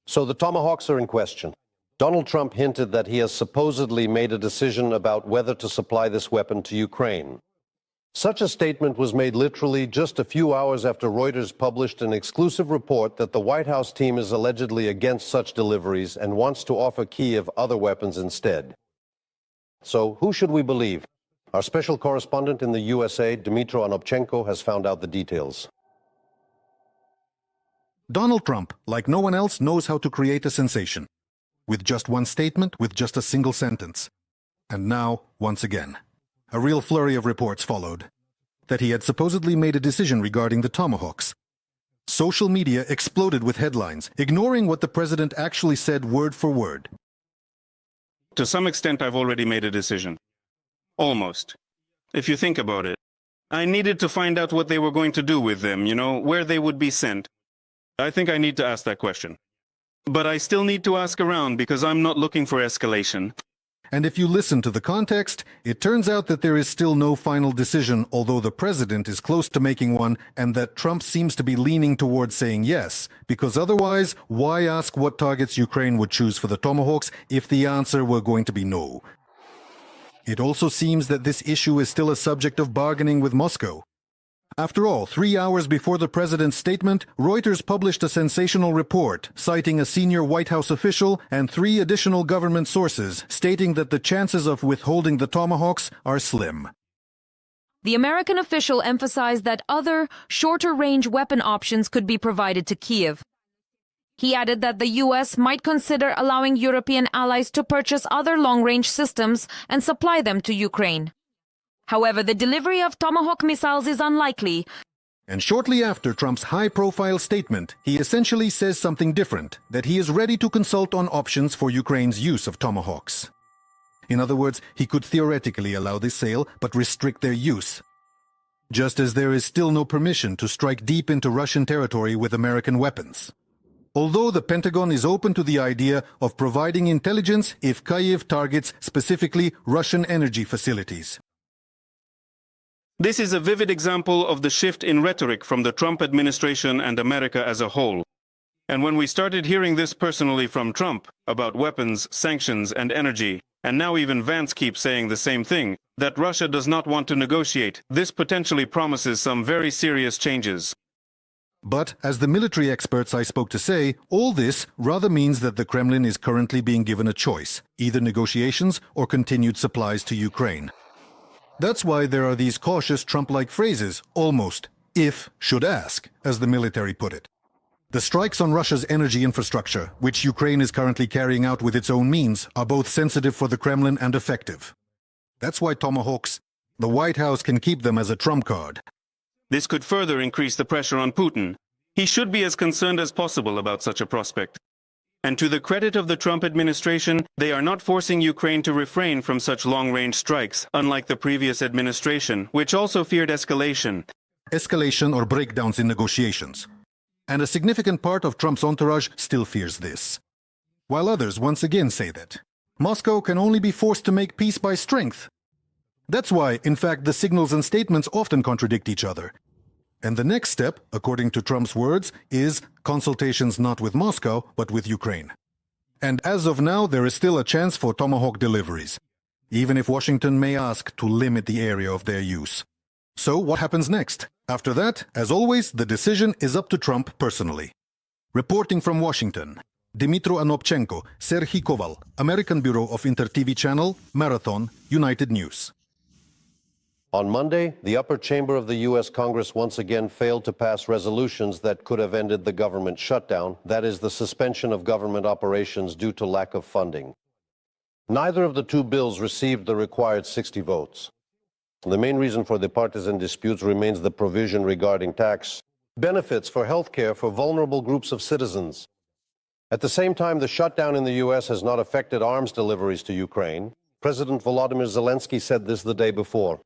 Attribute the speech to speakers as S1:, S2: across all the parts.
S1: So the Tomahawks are in question. Donald Trump hinted that he has supposedly made a decision about whether to supply this weapon to Ukraine. Such a statement was made literally just a few hours after Reuters published an exclusive report that the White House team is allegedly against such deliveries and wants to offer Kyiv other weapons instead. So who should we believe? Our special correspondent in the USA, Dmytro Anopchenko, has found out the details.
S2: Donald Trump, like no one else, knows how to create a sensation. With just one statement, with just a single sentence. And now, once again, a real flurry of reports followed that he had supposedly made a decision regarding the Tomahawks. Social media exploded with headlines, ignoring what the president actually said word for word.
S3: To some extent, I've already made a decision. Almost. If you think about it. I needed to find out what they were going to do with them, where they would be sent. I think I need to ask that question. But I still need to ask around because I'm not looking for escalation.
S2: And if you listen to the context, it turns out that there is still no final decision, although the president is close to making one, and that Trump seems to be leaning towards saying yes, because otherwise, why ask what targets Ukraine would choose for the Tomahawks if the answer were going to be no? It also seems that this issue is still a subject of bargaining with Moscow. After all, 3 hours before the president's statement, Reuters published a sensational report citing a senior White House official and 3 additional government sources stating that the chances of withholding the Tomahawks are slim.
S4: The American official emphasized that other, shorter-range weapon options could be provided to Kyiv. He added that the U.S. might consider allowing European allies to purchase other long-range systems and supply them to Ukraine. However, the delivery of Tomahawk missiles is unlikely.
S2: And shortly after Trump's high-profile statement, he essentially says something different, that he is ready to consult on options for Ukraine's use of Tomahawks. In other words, he could theoretically allow this sale, but restrict their use. Just as there is still no permission to strike deep into Russian territory with American weapons. Although the Pentagon is open to the idea of providing intelligence if Kyiv targets specifically Russian energy facilities.
S3: This is a vivid example of the shift in rhetoric from the Trump administration and America as a whole. And when we started hearing this personally from Trump about weapons, sanctions, and energy, and now even Vance keeps saying the same thing, that Russia does not want to negotiate, this potentially promises some very serious changes.
S2: But, as the military experts I spoke to say, all this rather means that the Kremlin is currently being given a choice, either negotiations or continued supplies to Ukraine. That's why there are these cautious Trump-like phrases, almost, if should ask, as the military put it. The strikes on Russia's energy infrastructure, which Ukraine is currently carrying out with its own means, are both sensitive for the Kremlin and effective. That's why Tomahawks, the White House can keep them as a trump card.
S3: This could further increase the pressure on Putin. He should be as concerned as possible about such a prospect. And to the credit of the Trump administration, they are not forcing Ukraine to refrain from such long-range strikes, unlike the previous administration, which also feared escalation.
S2: Escalation or breakdowns in negotiations. And a significant part of Trump's entourage still fears this. While others once again say that Moscow can only be forced to make peace by strength. That's why, in fact, the signals and statements often contradict each other. And the next step, according to Trump's words, is consultations not with Moscow, but with Ukraine. And as of now, there is still a chance for Tomahawk deliveries, even if Washington may ask to limit the area of their use. So what happens next? After that, as always, the decision is up to Trump personally. Reporting from Washington, Dmytro Anopchenko, Serhiy Koval, American Bureau of Inter-TV Channel, Marathon, United News.
S1: On Monday, the upper chamber of the U.S. Congress once again failed to pass resolutions that could have ended the government shutdown, that is, the suspension of government operations due to lack of funding. Neither of the 2 bills received the required 60 votes. The main reason for the partisan disputes remains the provision regarding tax benefits for health care for vulnerable groups of citizens. At the same time, the shutdown in the U.S. has not affected arms deliveries to Ukraine. President Volodymyr Zelensky said this the day before.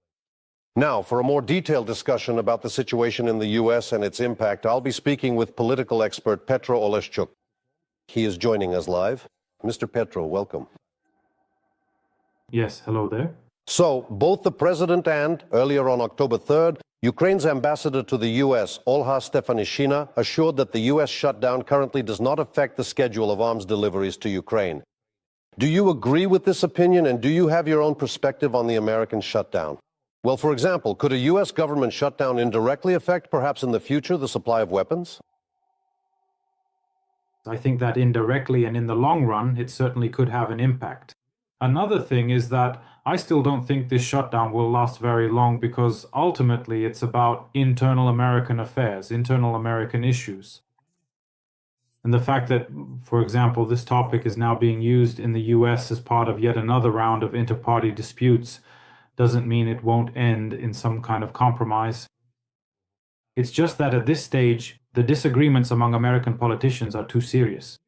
S1: Now, for a more detailed discussion about the situation in the U.S. and its impact, I'll be speaking with political expert Petro Oleszczuk. He is joining us live. Mr. Petro, welcome.
S5: Yes, hello there.
S1: So, both the president and, earlier on October 3rd, Ukraine's ambassador to the U.S., Olha Stefanishina, assured that the U.S. shutdown currently does not affect the schedule of arms deliveries to Ukraine. Do you agree with this opinion, and do you have your own perspective on the American shutdown? Well, for example, could a U.S. government shutdown indirectly affect, perhaps in the future, the supply of weapons?
S5: I think that indirectly and in the long run, it certainly could have an impact. Another thing is that I still don't think this shutdown will last very long, because ultimately it's about internal American affairs, internal American issues. And the fact that, for example, this topic is now being used in the US as part of yet another round of inter-party disputes doesn't mean it won't end in some kind of compromise. It's just that at this stage, the disagreements among American politicians are too serious.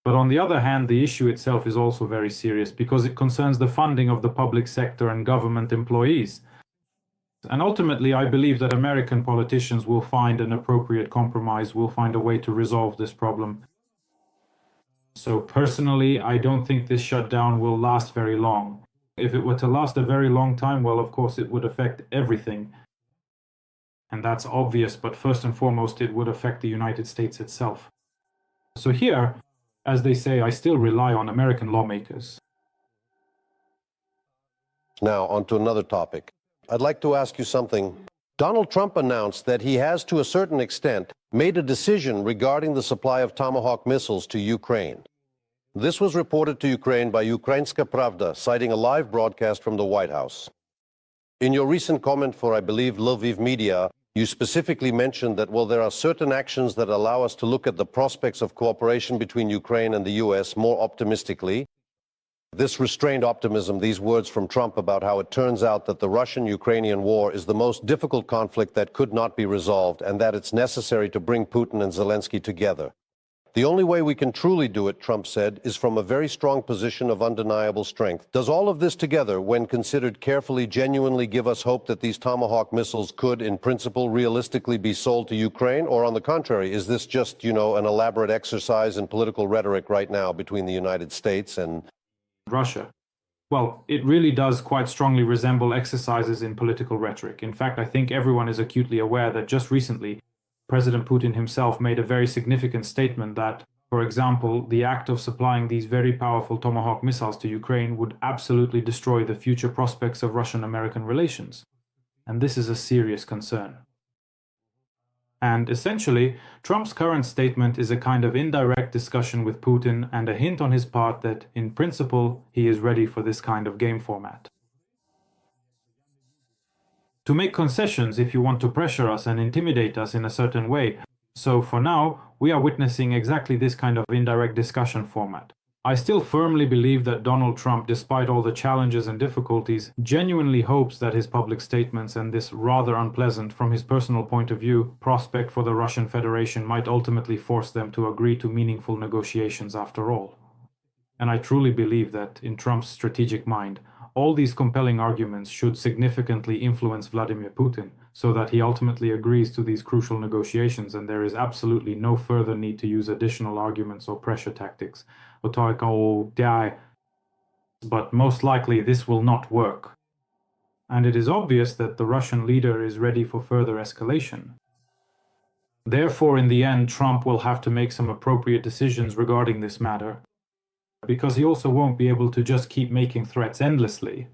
S5: But on the other hand, the issue itself is also very serious, because it concerns the funding of the public sector and government employees. And ultimately, I believe that American politicians will find an appropriate compromise, will find a way to resolve this problem. So personally, I don't think this shutdown will last very long. If it were to last a very long time, well, of course, it would affect everything. And that's obvious, but first and foremost, it would affect the United States itself. So here, as they say, I still rely on American lawmakers.
S1: Now, on to another topic. I'd like to ask you something. Donald Trump announced that he has, to a certain extent, made a decision regarding the supply of Tomahawk missiles to Ukraine. This was reported to Ukraine by Ukrainska Pravda, citing a live broadcast from the White House. In your recent comment for, I believe, Lviv Media, you specifically mentioned that, well, there are certain actions that allow us to look at the prospects of cooperation between Ukraine and the U.S. more optimistically. This restrained optimism, these words from Trump about how it turns out that the Russian-Ukrainian war is the most difficult conflict that could not be resolved, and that it's necessary to bring Putin and Zelensky together. The only way we can truly do it, Trump said, is from a very strong position of undeniable strength. Does all of this together, when considered carefully, genuinely give us hope that these Tomahawk missiles could, in principle, realistically be sold to Ukraine? Or on the contrary, is this just, an elaborate exercise in political rhetoric right now between the United States and
S5: Russia? Well, it really does quite strongly resemble exercises in political rhetoric. In fact, I think everyone is acutely aware that just recently, President Putin himself made a very significant statement that, for example, the act of supplying these very powerful Tomahawk missiles to Ukraine would absolutely destroy the future prospects of Russian-American relations. And this is a serious concern. And essentially, Trump's current statement is a kind of indirect discussion with Putin and a hint on his part that, in principle, he is ready for this kind of game format. To make concessions if you want to pressure us and intimidate us in a certain way. So for now, we are witnessing exactly this kind of indirect discussion format. I still firmly believe that Donald Trump, despite all the challenges and difficulties, genuinely hopes that his public statements and this rather unpleasant, from his personal point of view, prospect for the Russian Federation might ultimately force them to agree to meaningful negotiations after all. And I truly believe that, in Trump's strategic mind, all these compelling arguments should significantly influence Vladimir Putin so that he ultimately agrees to these crucial negotiations, and there is absolutely no further need to use additional arguments or pressure tactics. But most likely this will not work. And it is obvious that the Russian leader is ready for further escalation. Therefore, in the end, Trump will have to make some appropriate decisions regarding this matter, because he also won't be able to just keep making threats endlessly.